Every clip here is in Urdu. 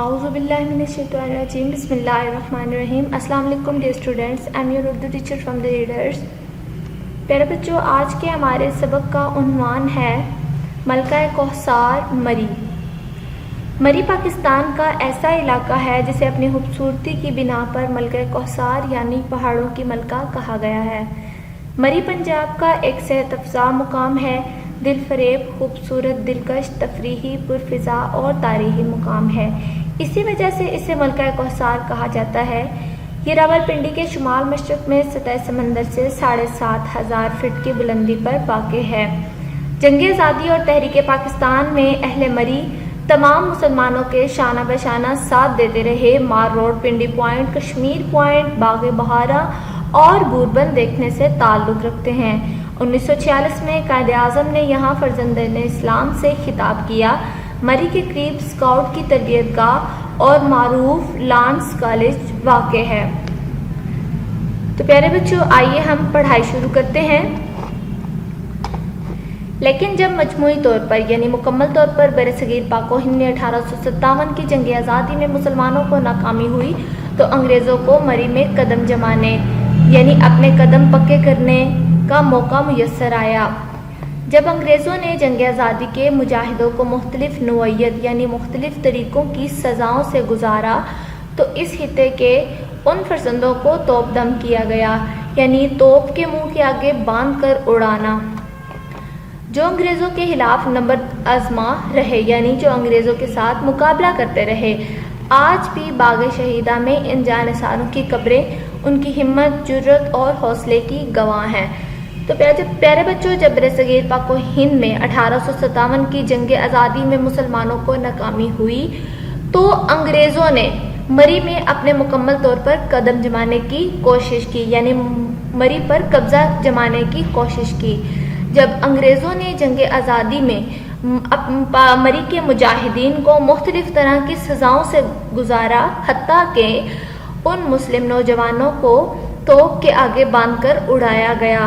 اعوذ باللہ من الشیطان الرجیم بسم اللہ الرحمن الرحیم. السلام علیکم dear students, I am your Urdu teacher from the readers. پیارے بچوں, آج کے ہمارے سبق کا عنوان ہے ملکہ کوثر مری. مری پاکستان کا ایسا علاقہ ہے جسے اپنی خوبصورتی کی بنا پر ملکہ کوثر یعنی پہاڑوں کی ملکہ کہا گیا ہے. مری پنجاب کا ایک صحت افزا مقام ہے. دل فریب, خوبصورت, دلکش, تفریحی, پرفضا اور تاریخی مقام ہے. اسی وجہ سے اسے ملکہ کوثر کہا جاتا ہے. یہ راولپنڈی کے شمال مشرق میں سطح سمندر سے 7,500 فٹ کی بلندی پر واقع ہے. جنگ آزادی اور تحریک پاکستان میں اہل مری تمام مسلمانوں کے شانہ بشانہ ساتھ دیتے رہے. مار road, Pindi point, Kashmir point, باغ بہارا اور گوربند دیکھنے سے تعلق رکھتے ہیں. 1946 میں قائد اعظم نے یہاں فرزندان اسلام سے خطاب کیا. مری کے قریب اسکاؤٹ کی تربیت گاہ اور معروف لانس کالج واقع ہے. تو پیارے بچوں, آئیے ہم پڑھائی شروع کرتے ہیں. لیکن جب مجموعی طور پر یعنی مکمل طور پر برصغیر پاک و ہند میں 1857 کی جنگ آزادی میں مسلمانوں کو ناکامی ہوئی تو انگریزوں کو مری میں قدم جمانے یعنی اپنے قدم پکے کرنے کا موقع میسر آیا. جب انگریزوں نے جنگ آزادی کے مجاہدوں کو مختلف نوعیت یعنی مختلف طریقوں کی سزاؤں سے گزارا تو اس خطے کے ان فرزندوں کو توپ دم کیا گیا یعنی توپ کے منہ کے آگے باندھ کر اڑانا, جو انگریزوں کے خلاف نبرد آزما رہے یعنی جو انگریزوں کے ساتھ مقابلہ کرتے رہے. آج بھی باغ شہیدہ میں ان جانثاروں کی قبریں ان کی ہمت, جرت اور حوصلے کی گواہ ہیں. تو پیارے بچوں, جب برصغیر پاک و ہند میں 1857 کی جنگ آزادی میں مسلمانوں کو ناکامی ہوئی تو انگریزوں نے مری میں اپنے مکمل طور پر قدم جمانے کی کوشش کی یعنی مری پر قبضہ جمانے کی کوشش کی. جب انگریزوں نے جنگ آزادی میں مری کے مجاہدین کو مختلف طرح کی سزاؤں سے گزارا, حتیٰ کہ ان مسلم نوجوانوں کو توپ کے آگے باندھ کر اڑایا گیا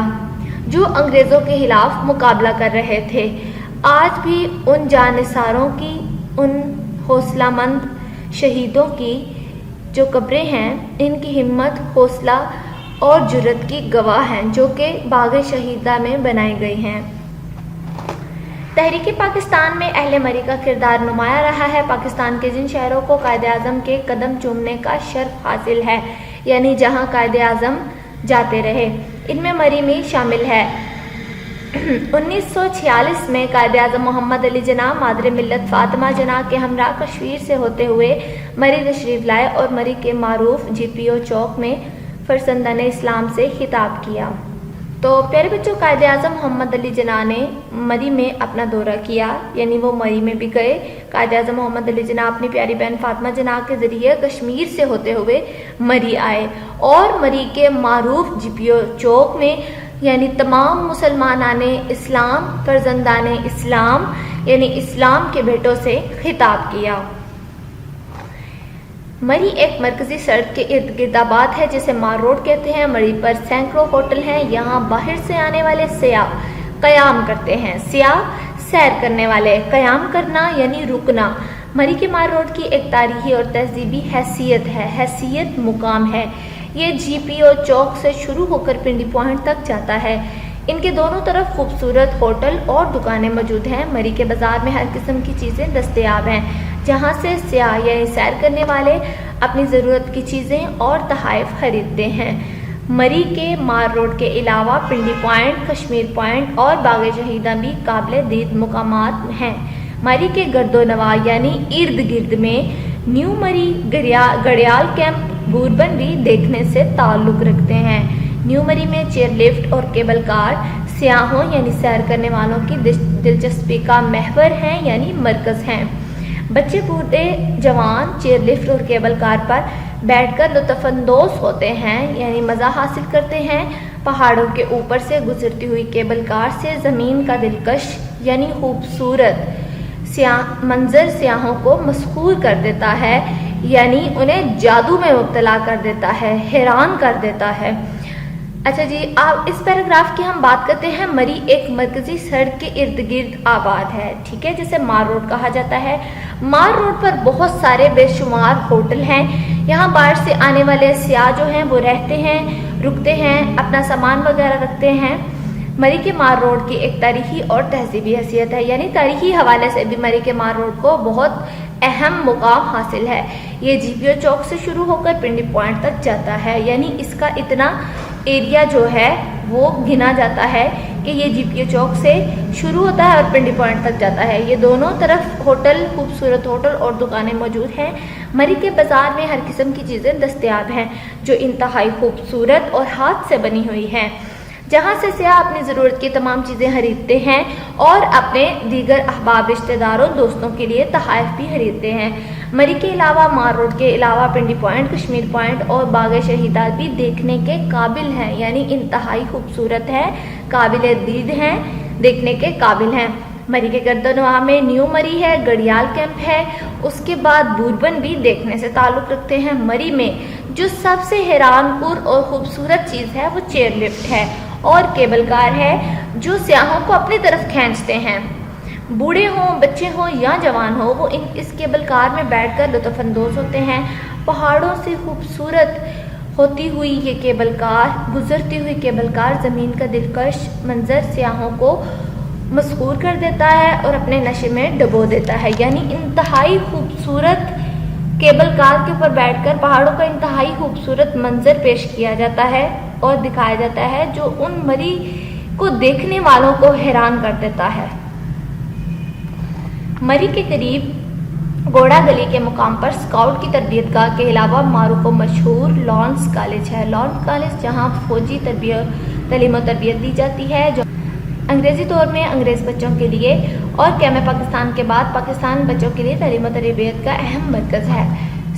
جو انگریزوں کے خلاف مقابلہ کر رہے تھے. آج بھی ان جانثاروں کی, ان حوصلہ مند شہیدوں کی جو قبریں ہیں, ان کی ہمت, حوصلہ اور جرت کی گواہ ہیں جو کہ باغ شہیدہ میں بنائی گئی ہیں. تحریک پاکستان میں اہل مری کا کردار نمایاں رہا ہے. پاکستان کے جن شہروں کو قائد اعظم کے قدم چومنے کا شرف حاصل ہے یعنی جہاں قائد اعظم جاتے رہے, ان میں مری بھی شامل ہے. 1946 میں قائد اعظم محمد علی جناح مادر ملت فاطمہ جناح کے ہمراہ کشمیر سے ہوتے ہوئے مری تشریف لائے اور مری کے معروف GPO چوک میں فرزندان اسلام سے خطاب کیا. تو پیارے بچوں, قائد اعظم محمد علی جناح نے مری میں اپنا دورہ کیا یعنی وہ مری میں بھی گئے. قائد اعظم محمد علی جناح اپنی پیاری بہن فاطمہ جناح کے ذریعے کشمیر سے ہوتے ہوئے مری آئے اور مری کے معروف GPO چوک میں یعنی تمام مسلمانان اسلام, فرزندان اسلام یعنی اسلام کے بیٹوں سے خطاب کیا. مری ایک مرکزی سڑک کے ارد گرد آباد ہے جسے مار روڈ کہتے ہیں. مری پر سینکڑوں ہوٹل ہیں. یہاں باہر سے آنے والے سیاح قیام کرتے ہیں. سیاح سیر کرنے والے, قیام کرنا یعنی رکنا. مری کے مار روڈ کی ایک تاریخی اور تہذیبی حیثیت مقام ہے. یہ GPO چوک سے شروع ہو کر پنڈی پوائنٹ تک جاتا ہے. ان کے دونوں طرف خوبصورت ہوٹل اور دکانیں موجود ہیں. مری کے بازار میں ہر قسم کی چیزیں دستیاب ہیں جہاں سے سیاح یعنی سیر کرنے والے اپنی ضرورت کی چیزیں اور تحائف خریدتے ہیں. مری کے مار روڈ کے علاوہ پنڈی پوائنٹ, کشمیر پوائنٹ اور باغ شہیدہ بھی قابل دید مقامات ہیں. مری کے گرد و نواح یعنی ارد گرد میں نیو مری, گڑیال کیمپ, گوربند بھی دیکھنے سے تعلق رکھتے ہیں. نیو مری میں چیئر لفٹ اور کیبل کار سیاحوں یعنی سیر کرنے والوں کی دلچسپی کا محور ہیں یعنی مرکز ہیں. بچے بوڑھے جوان چیئر لفٹ اور کیبل کار پر بیٹھ کر لطف اندوز ہوتے ہیں یعنی مزہ حاصل کرتے ہیں. پہاڑوں کے اوپر سے گزرتی ہوئی کیبل کار سے زمین کا دلکش یعنی خوبصورت منظر سیاحوں کو مسحور کر دیتا ہے یعنی انہیں جادو میں مبتلا کر دیتا ہے, حیران کر دیتا ہے. اچھا جی, آپ اس پیراگراف کی ہم بات کرتے ہیں. مری ایک مرکزی سڑک کے ارد گرد آباد ہے, ٹھیک ہے, جسے مار روڈ کہا جاتا ہے. مار روڈ پر بہت سارے بے شمار ہوٹل ہیں. یہاں باہر سے آنے والے سیاح جو ہیں وہ رہتے ہیں، رکتے ہیں، اپنا سامان وغیرہ رکھتے ہیں. مری کے مار روڈ کی ایک تاریخی اور تہذیبی حیثیت ہے، یعنی تاریخی حوالے سے بھی مری کے مار روڈ کو بہت اہم مقام حاصل ہے. یہ جی پی او چوک سے شروع ہو کر پنڈی پوائنٹ تک جاتا ہے، یعنی اس کا اتنا ایریا جو ہے وہ گنا جاتا ہے کہ یہ جی پی او چوک سے شروع ہوتا ہے اور پنڈی پوائنٹ تک جاتا ہے. یہ دونوں طرف ہوٹل، خوبصورت ہوٹل اور دکانیں موجود ہیں. مری کے بازار میں ہر قسم کی چیزیں دستیاب ہیں جو انتہائی خوبصورت اور ہاتھ سے بنی ہوئی ہیں، جہاں سے سیاح اپنی ضرورت کی تمام چیزیں خریدتے ہیں اور اپنے دیگر احباب، رشتہ داروں، دوستوں کے لیے تحائف بھی خریدتے ہیں. مری کے علاوہ مار روڈ کے علاوہ پنڈی پوائنٹ، کشمیر پوائنٹ اور باغ شہیدات بھی دیکھنے کے قابل ہیں، یعنی انتہائی خوبصورت ہے، قابل دید ہیں، دیکھنے کے قابل ہیں. مری کے گردنواہ میں نیو مری ہے، گڑیال کیمپ ہے. اس کے بعد بوربن بھی دیکھنے سے تعلق رکھتے ہیں. مری میں جو سب سے حیران کن اور خوبصورت چیز ہے وہ چیئر لفٹ ہے اور کیبل کار ہے جو سیاحوں کو اپنی طرف کھینچتے ہیں. بوڑھے ہوں، بچے ہوں یا جوان ہوں، وہ اس کیبل کار میں بیٹھ کر لطف اندوز ہوتے ہیں. پہاڑوں سے خوبصورت ہوتی ہوئی یہ کیبل کار، گزرتی ہوئی کیبل کار زمین کا دلکش منظر سیاحوں کو مسحور کر دیتا ہے اور اپنے نشے میں ڈبو دیتا ہے. یعنی انتہائی خوبصورت کیبل کار کے اوپر بیٹھ کر پہاڑوں کا انتہائی خوبصورت منظر پیش کیا جاتا ہے اور دکھایا جاتا ہے جو ان مری کو دیکھنے والوں کو حیران کر دیتا ہے. مری کے قریب گوڑا گلی کے مقام پر اسکاؤٹ کی تربیت گاہ کے علاوہ معروف و مشہور لارنس کالج ہے. لارنس کالج جہاں فوجی تعلیم و تربیت دی جاتی ہے، جو انگریزی دور میں انگریز بچوں کے لیے اور قیام پاکستان کے بعد پاکستان بچوں کے لیے تعلیم و تربیت کا اہم مرکز ہے.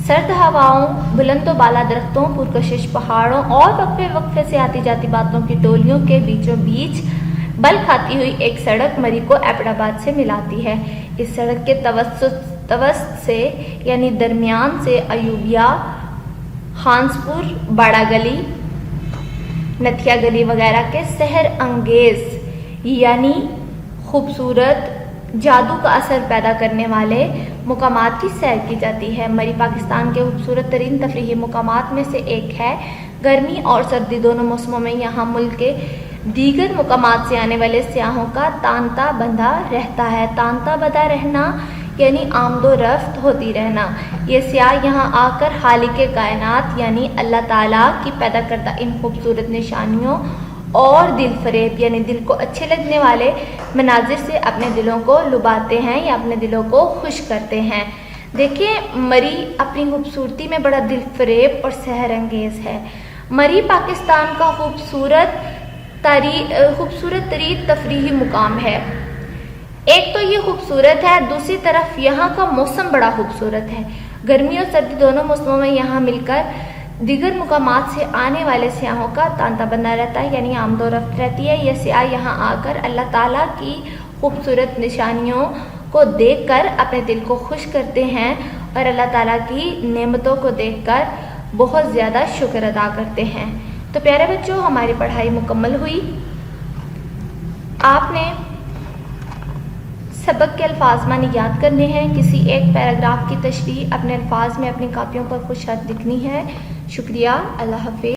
سرد ہواؤں، بلند و بالا درختوں، پرکشش پہاڑوں اور وقفے وقفے سے آتی جاتی باتوں کی ٹولیوں کے بیچوں بیچ بل کھاتی ہوئی ایک سڑک مری کو ایبٹ آباد سے ملاتی ہے. اس سڑک کے توسط سے یعنی درمیان سے ایوبیا، خانسپور، باڑا گلی، نتھیا گلی وغیرہ کے سحر انگیز یعنی خوبصورت، جادو کا اثر پیدا کرنے والے مقامات کی سیر کی جاتی ہے. مری پاکستان کے خوبصورت ترین تفریحی مقامات میں سے ایک ہے. گرمی اور سردی دونوں موسموں میں یہاں ملک کے دیگر مقامات سے آنے والے سیاحوں کا تانتا بندھا رہتا ہے. تانتا بندھا رہنا یعنی آمد و رفت ہوتی رہنا. یہ سیاح یہاں آ کر خالق کائنات یعنی اللہ تعالیٰ کی پیدا کردہ ان خوبصورت نشانیوں اور دل فریب یعنی دل کو اچھے لگنے والے مناظر سے اپنے دلوں کو لباتے ہیں یا اپنے دلوں کو خوش کرتے ہیں. دیکھیں، مری اپنی خوبصورتی میں بڑا دل فریب اور سحر انگیز ہے. مری پاکستان کا خوبصورت ترین تفریحی مقام ہے. ایک تو یہ خوبصورت ہے، دوسری طرف یہاں کا موسم بڑا خوبصورت ہے. گرمی اور سردی دونوں موسموں میں یہاں مل کر دیگر مقامات سے آنے والے سیاحوں کا تانتا بنا رہتا ہے، یعنی آمد و رفت رہتی ہے. یہ سیاح یہاں آ کر اللہ تعالیٰ کی خوبصورت نشانیوں کو دیکھ کر اپنے دل کو خوش کرتے ہیں اور اللہ تعالیٰ کی نعمتوں کو دیکھ کر بہت زیادہ شکر ادا کرتے ہیں. تو پیارے بچوں، ہماری پڑھائی مکمل ہوئی. آپ نے سبق کے الفاظ معنی یاد کرنے ہیں. کسی ایک پیراگراف کی تشریح اپنے الفاظ میں اپنی کاپیوں پر خوش خط لکھنی ہے. شکریہ. اللہ حافظ.